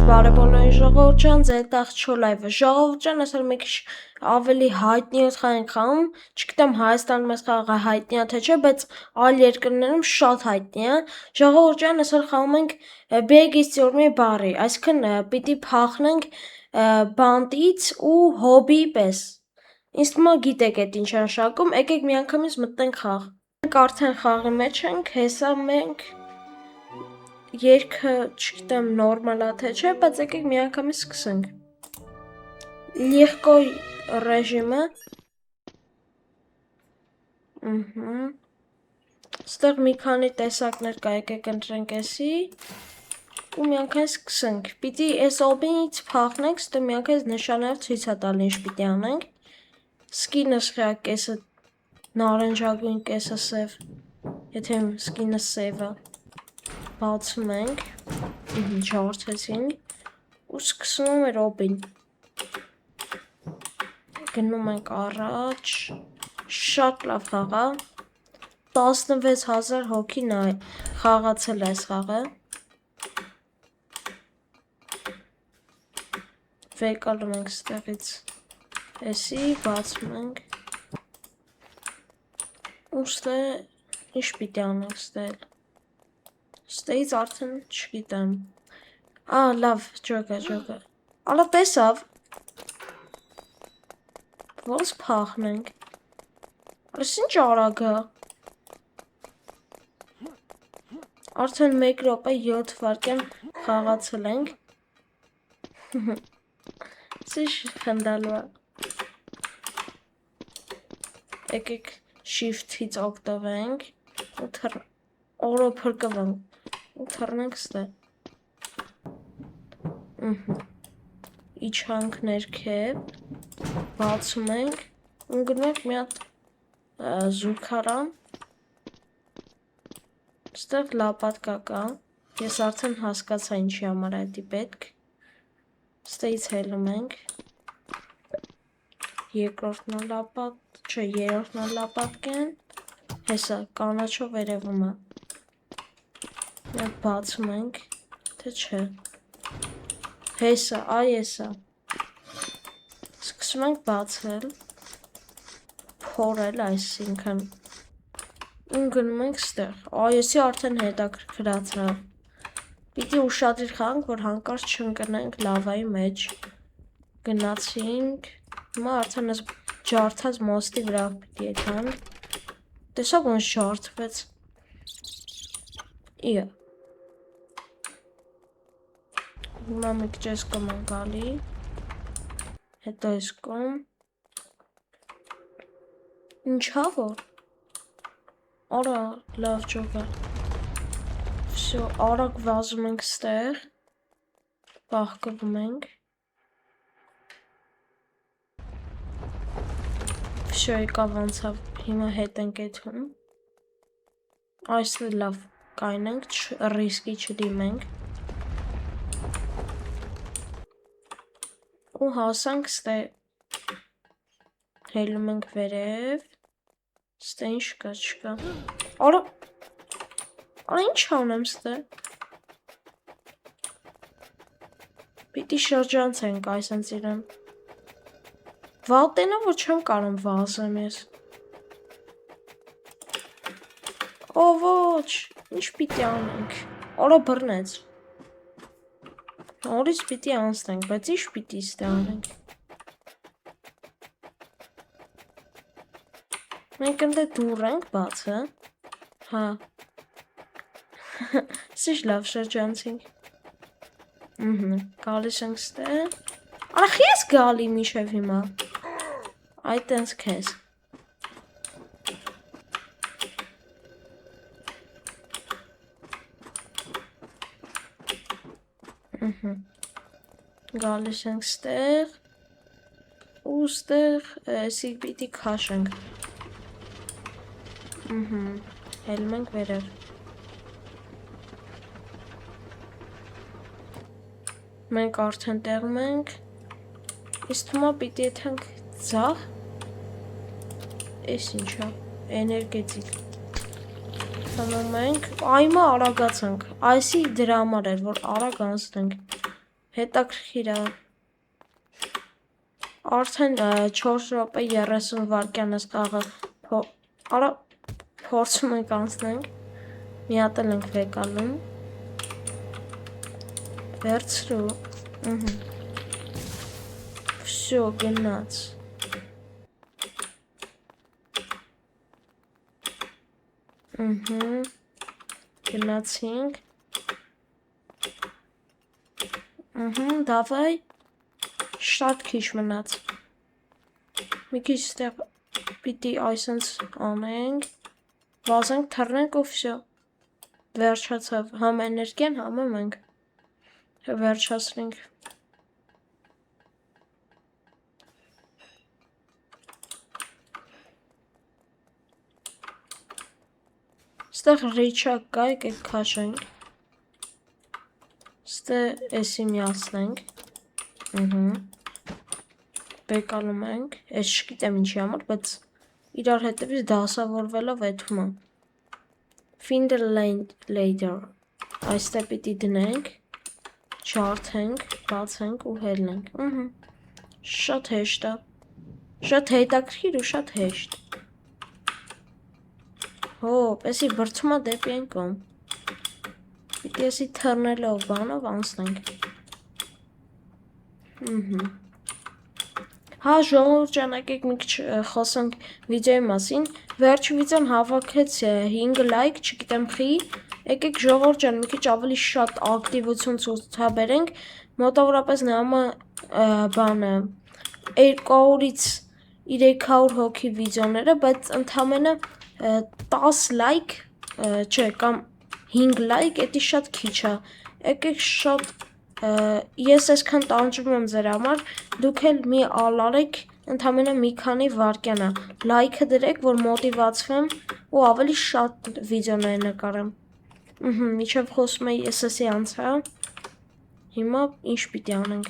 Բարեբոլորին ժողովուրդ ջան, ձեր տաղ լայվը ժողովուրդ ջան, այսօր մի քիչ ավելի հայտնի խաղ ենք խաղում, չգիտեմ Հայաստանում այս խաղը հայտնի է թե չէ, բայց այլ երկրներում շատ հայտնի է։ Ժողովուրդ ջան, այսօր խաղում ենք Big is Your բառի, այսինքն պիտի փախնենք բանտից ու հոբի պես։ Ինձ թվում է գիտեք այդ ինչ է նշանակում, եկեք միանգամից մտնենք խաղ։ Մենք արդեն խաղի մեջ ենք, հեսա մենք Երկը չգիտեմ նորմալ է թե չէ, բայց եկեք միանգամից սկսենք։ Լեգկո ռեժիմը։ Ստեղ մի քանի տեսակներ կա, եկեք ընտրենք էսի ու միանգամից սկսենք։ Պիտի այս օբից փախնենք, ստեղ միանգամից նշանով ցույց է տալի ինչ պիտի անենք։ Սկինը սխա կեսը նարնջագույն, կեսը սև։ Եթե սկինը սևը բացում ենք, ջարդեցինք ու սկսում է օբին։ Գնում ենք առաջ, շատ լավ խաղ է, 16000 հոգի խաղացել է այս խաղը։ Վեկալում ենք ստեղից էսի, բացում ենք։ Ու ստեղ ինչ պիտի անենք ստեղ։ Ստեղից արդեն չգիտեմ։ Լավ, ջոգա։ Արա տեսավ։ Ոնց փախնենք։ Այս ինչ արագ է։ Արդեն 1 րոպե 7 վայրկյան խաղացել ենք։ Ինչ խնդալու է։ Եկեք shift-ից օգտվենք ու օրը փրկվենք ու թռնենք ստեղ։ Իջանք ներքև, բացում ենք ու գնում ենք մի հատ զուգարան։ Ստեղ լապատկա կա, ես արդեն հասկացա ինչի համար է դի պետք։ Ստեղից հելում ենք։ Երկրորդն լապատ, չէ, երրորդն լապատկեն, հեսա կանաչով երևում է։ Մենք բացում ենք, թե չէ։ Հեսա, էսա։ Սկսում ենք բացել, փորել, այսինքն։ Ու գնում ենք ստեղ։ Այսի արդեն հետաքրքրացավ։ Պիտի ուշադրիր խաղանք, որ հանկարծ չընկնենք լավայի մեջ։ Գնացինք, հիմա արդեն այս ջարդած մոստի վրա պիտի եկանք։ Տեսա ոնց ջարդվեց։ Իա։ Հիմա մի քիչ այս կոմ են գալի։ Հետո այս կոմ։ Ինչա որ։ Արա, լավ ջոգա։ Всё, արագ վազում ենք ստեղ։ Բախկվում ենք։ Всё, եկավ անցավ, հիմա հետ ենք եթում։ Այստեղ լավ կայնենք, ռիսկի չդիմենք։ Ու հասանք ստեղ։ Հելում ենք վերև։ Ստեղ ինչ կա, չկա։ Արա, ինչ անեմ ստեղ։ Պիտի շրջանցենք այսենց իրեն։ Վատենա, որ չեմ կարում վազեմ ես։ Ոչ, ինչ պիտի անենք։ Արա բռնեց։ Նորից պիտի անցնենք, բայց ինչ պիտի ստեղ անենք։ Մենք ընդ դուռ ենք բացը։ Հա։ Սիշ լավ շրջանցինք։ Գալիս ենք ստեղ։ Արա ես գալի միշև հիմա։ Այ տենց քեզ։ Գալիս ենք ստեղ ու ստեղ էսի պիտի քաշենք։ Հելում ենք վերև։ Մենք արդեն տեղում ենք։ Իսկ թվում է պիտի եթենք ձախ։ Էս ինչա, էներգետիկ։ Թվում ենք, այմա արագացանք, այսի դրա համար էր, որ արագ անցնենք։ Հետաքրքիր է։ Արդեն 4 րոպե 30 վայրկյան է խաղը։ Արա փորձում ենք անցնենք։ Մի հատ էլ ենք վեկալում։ Վերցրու։ Всё, գնաց։ Գնացինք։ Давай։ Շատ քիչ մնաց։ Մի քիչ ստեղ պիտի այսենց անենք, վազենք, թռնենք ու всё։ Վերջացավ, համ էներգիան, համ մենք վերջացրինք։ Ստեղ ռիչակ կա, եկեք քաշենք։ Ստեղ էսի միացնենք։ Բեկալում ենք, ես չգիտեմ ինչի համար, բայց իրար հետևից դասավորվելով էթում է։ Find a later, այստեղ պիտի դնենք, չարթենք, բացենք ու հելնենք, շատ հեշտ է, շատ հետաքրքիր ու շատ հեշտ։ Հոպ, էսի բրցում է դեպի այն կողմ, պիտի էսի թռնելով բանով անցնենք։ Հա, ժողովուրդ ջան, եկեք մի քիչ խոսենք վիդեոյի մասին։ Վերջի վիդեոն հավաքեց 5 լայք, չգիտեմ խի։ Եկեք ժողովուրդ ջան, մի քիչ ավելի շատ ակտիվություն ցուցաբերենք։ Մոտավորապես նամը բանը 200-ից 300 հոգի վիդեոները, բայց ընդամենը 10 լայք, չէ, կամ 5 լայք, էդի շատ քիչ է։ Եկեք շատ ես այսքան տանջում եմ ձեր համար, դուք էլ մի ալարեք, ընդամենը մի քանի վայրկյան է։ Լայքը դրեք, որ մոտիվացվեմ ու ավելի շատ վիդեոներ նկարեմ։ Մինչև խոսում էի SSC անցա։ Հիմա ինչ պիտի անենք։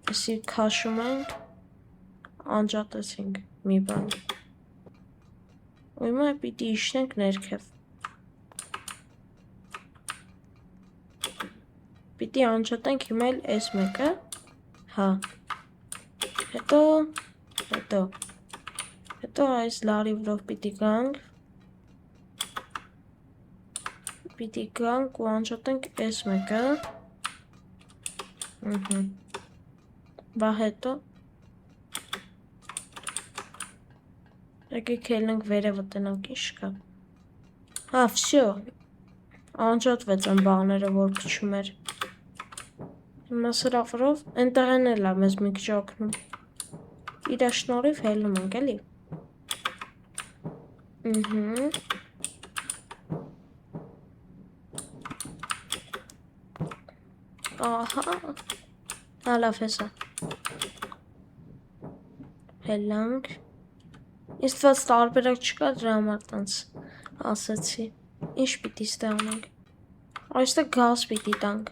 Էսի քաշում ենք, անջատեցինք մի բան։ Ու հիմա պիտի իջնենք ներքև։ Պիտի անջատենք հիմա էլ այս մեկը, հա, հետո այս լարի վրով պիտի գանք ու անջատենք այս մեկը, բա հետո, եկեք հելնենք վերևը տնանք ինչ կա, հա, всё, անջատվեց են բաները, որ փչում էր։ Հիմա սրա վրով այնտեղն էլ է մեզ մի քիչ օգնում։ Իրա շնորհիվ հելնում ենք, էլի։ Ահա։ Հա լավ հեսա։ Հելանք։ Իսկ ված տարբերակ չկա դրա համար տենց ասեցի։ Ինչ պիտի ստեղ անենք։ Այստեղ գազ պիտի տանք։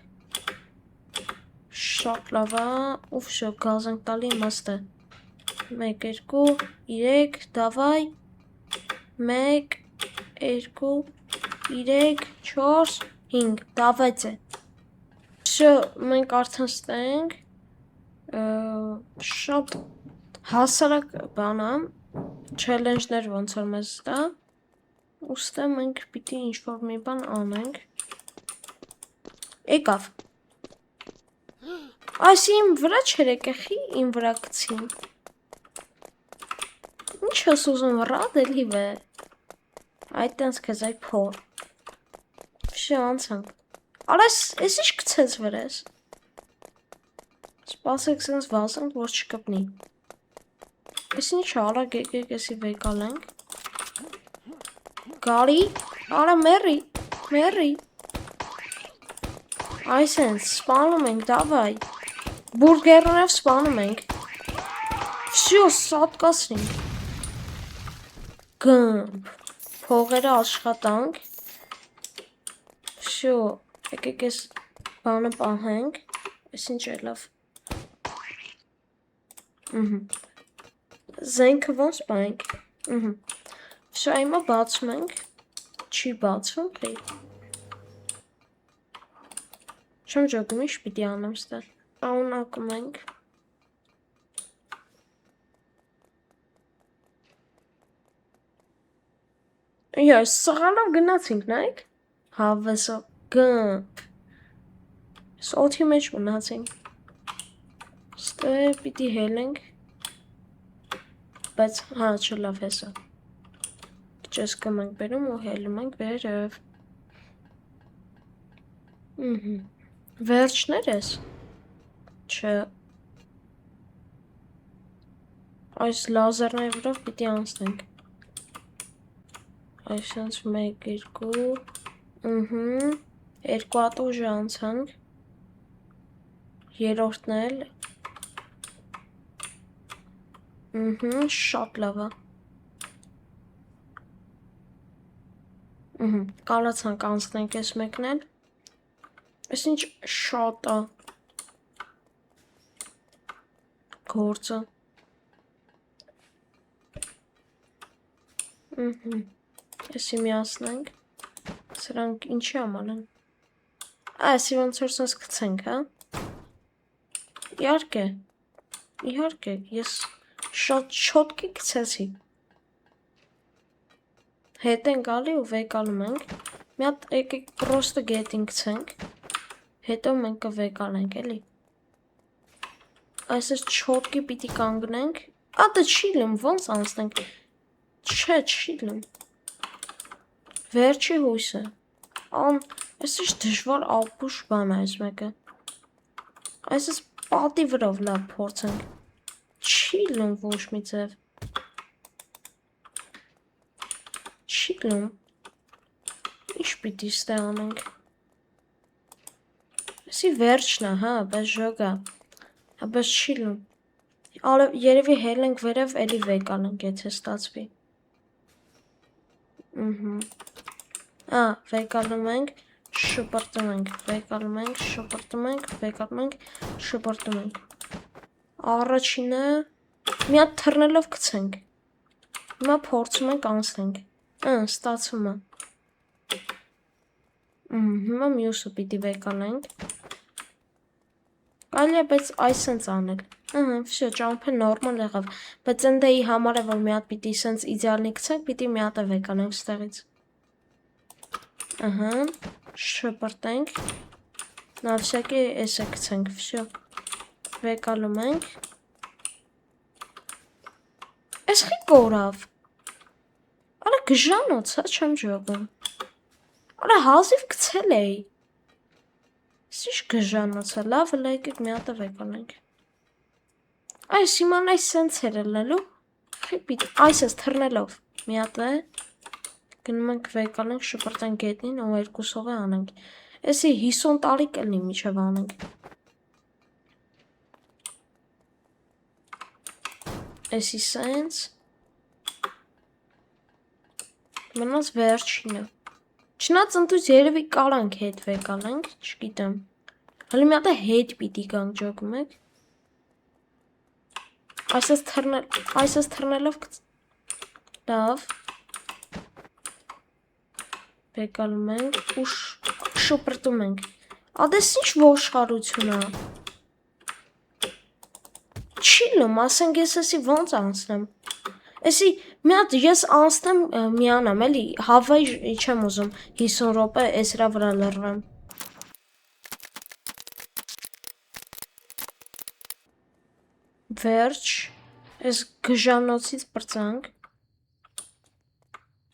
Շատ լավ է, ու всё, գազ ենք տալի իմաստը։ 1, 2, 3, давай։ 1, 2, 3, 4, 5, давайте։ Всё, մենք արդեն ստենք։ Շատ հասարակ բան է, չելենջներ ոնց որ մեզ տա։ Ուստը մենք պիտի ինչ-որ մի բան անենք։ Եկավ։ Այս իմ վրա չեր եկեղի, իմ վրա կցին։ Ինչ ես ուզում ռադելի վե։ Այդ տենց կեզ այ փոր։ Всё, անցանք։ Արես, ես ինչ կցեց վրես։ Սպասեք սենց վազենք, որ չկպնի։ Ես ինչ արագ եկեք եսի վեկալենք։ Գարի, արա մերի։ Այսենց, սպանում ենք, դավայ։ Բուրգերներով սպանում ենք։ Всё, սատկացրինք։ Գմբ, փողերը աշխատանք։ Всё, եկեք ես բանը պահենք, ես ինչ է լավ։ Զենքը ոնց պահենք։ Всё, հիմա բացում ենք, չի բացվում, Չեմ ջոգում, ինչ պիտի անեմ ստեղ։ Շարունակում ենք։ Ես սղալով գնացինք, նայք։ Հավեսո գմպ։ Սոթի մեջ մնացինք։ Ստեղ պիտի հելենք։ Բայց հա չլավ հեսա։ Ճեսկում ենք բերում ու հելում ենք վերև։ Վերջներ ես։ Չէ։ Այս լազերների վրով պիտի անցնենք։ Այսինց 1, 2, երկու հատ ուժ անցանք։ Երորդն էլ։ Շատ լավ է։ Կարացանք անցնենք այս մեկն էլ։ Այս ինչ շատ է գործը։ Այսի միացնենք։ Սրանք ինչի համար են։ Այսի ոնց որ սենց գցենք, հա։ Իհարկե, ես շատ չոտկի գցեցի։ Հետ են գալի ու վեկալում ենք։ Մի հատ եկեք պրոստը գետին գցենք։ Հետո մենք կվեկալենք, էլի։ Այսպես չոտկի պիտի կանգնենք։ Դա չի լում, ոնց անցնենք։ Չէ, չի լում։ Վերջի հույսը։ Այսպես դժվար ապուշ բան է այս մեկը։ Այսպես պատի վրով լավ փորձենք։ Չի լում ոչ մի ձև։ Չի լում։ Ինչ պիտի ստեղ անենք։ Այսի վերջն է, հա, բայց ժոգա։ Հա, բայց չի լում։ Երևի հելենք վերև, էլի վեկալենք, եթե ստացվի։ Վեկալում ենք, շպրտում ենք, վեկալում ենք, շպրտում ենք, վեկալում ենք, շպրտում ենք։ Առաջինը մի հատ թռնելով գցենք։ Հիմա փորձում ենք անցնենք։ Ստացվում է։ Հիմա մյուսը պիտի վեկալենք։ Կարելի է, բայց այսենց անել։ Վсё, ճամփը նորմալ եղավ, բայց ընդեի համար է, որ մի հատ պիտի սենց իդեալնի գցենք, պիտի մի հատ է վեկանենք ստեղից։ Շպրտենք։ На всякий էս է գցենք, վсё։ Վեկալում ենք։ Էս խի կորավ։ Արա գժանոց, հա, չեմ ջոգում։ Արա հազիվ գցել էի։ Ինչ գժանոց է, լավ է, եկեք մի հատ վեկանենք։ Այս իման այս սենց էր ելնելու, այս ես թռնելով, մի հատ է, գնում ենք վեկանենք, շպրտենք գետնին ու երկուսով է անենք, էսի 50 տարի կլնի միջև անենք, էսի սենց, մնաց վերջինը, չնաց ընդուց երևի կարանք հետ վեկանենք, չգիտեմ, հալի մի հատ է հետ պիտի կանք ջոգում եք, այսես թռնելով լավ, վեկալում ենք ու շպրտում ենք, ադես ինչ ոշխարություն է, չի լում, ասենք ես էսի ոնց անցնեմ, էսի մի հատ ես անցնեմ միանամ, էլի հավայի չեմ ուզում 50 րոպե էսրա վրա լրվեմ, վերջ, ես գժանոցից պրծանք,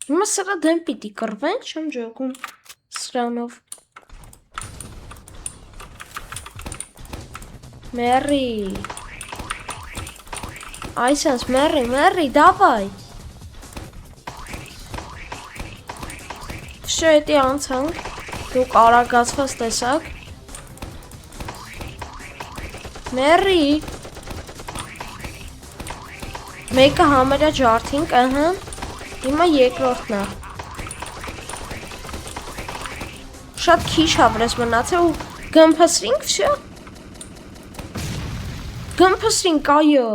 հիմա սրա դեմ պիտի կրվենք, չեմ ջոգում սրանով, մերի, այսպես մերի, դավայ, վсё էտի անցանք, դուք արագացված տեսակ, մերի, մեկը համարյա ջարդինք, հիմա երկրորդն է, շատ քիչ հավրես մնացել ու գմփսրինք, վсё, գմփսրինք, այո,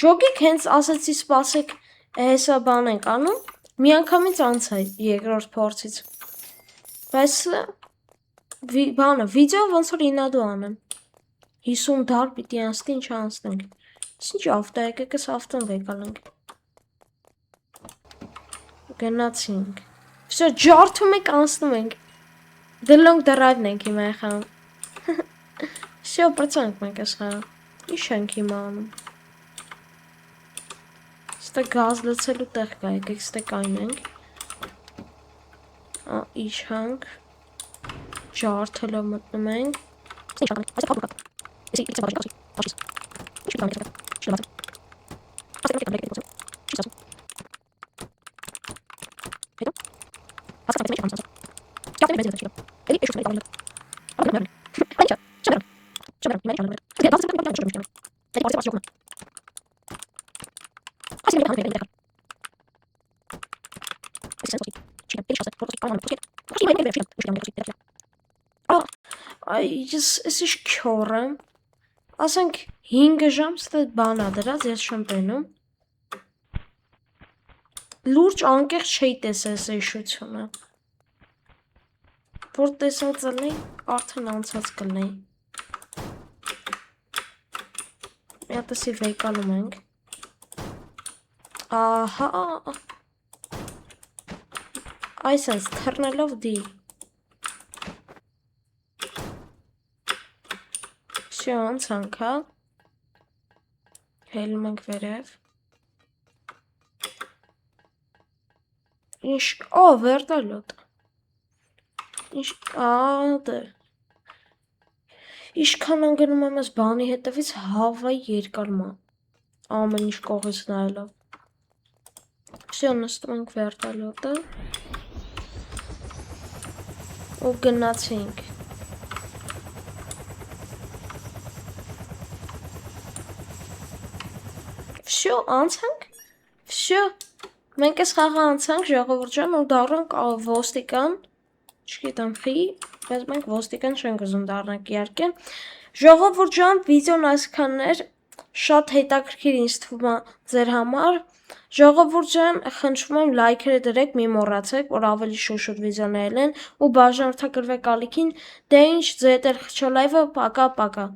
ջոգիկ հենց ասեցի սպասեք, հեսա բան ենք անում, մի անգամից անցա երկրորդ փորձից, բայց բանը, վիդեո ոնց որ ինադու անեմ։ 50 դար պիտի անցնի, ինչ անցնենք։ Ինչ ավտո, եկեք ես ավտոն վեկալենք։ Գնացինք։ Всё, ջարդում եք անցնում ենք։ The long drive-ն ենք հիմա եղան։ Всё, պրծանք մենք ես խաղը։ Ինչ ենք հիմա անում։ Ստե գազ լցելու տեղ կա, եկեք ստե կայնենք։ Իջանք։ Ջարդելով մտնում ենք։ Ես ինչ քյոր եմ։ Ասենք 5 ժամ ստե բանա դրած, ես չեմ տենում։ Լուրջ անկեղծ չէի տեսել այս էշությունը։ Որ տեսած ելնեի, արդեն անցած կլնեի։ Մի հատեսի վեկալում ենք։ Ահա։ Այսպես թռնելով դի։ Всё, անցանք, հա։ Հելում ենք վերև։ Ինչ, վերտալոտ։ Ինչ, դե։ Ինչքան անգնում եմ ես բանի հետևից հավայի երկարմա։ Ամեն ինչ կողից նայելով։ Всё, նստում ենք վերտալոտը։ Ու գնացինք։ Всё, անցանք։ Всё։ Մենք այս խաղը անցանք, ժողովուրդ ջան, ու դառնանք ոստիկան։ Չգիտեմ խի, բայց մենք ոստիկան չենք ուզում դառնանք իհարկե։ Ժողովուրդ ջան, վիդեոն այսքանն էր, շատ հետաքրքիր ինձ թվում է ձեր համար։ Ժողովուրդ ջան, խնդրում եմ լայքերը դրեք, մի մոռացեք, որ ավելի շուտ վիդեոներ են ու բաժանորդագրվեք ալիքին։ Դե ինչ, ձեր հետ էլ խչո լայվը, պակա, պակա։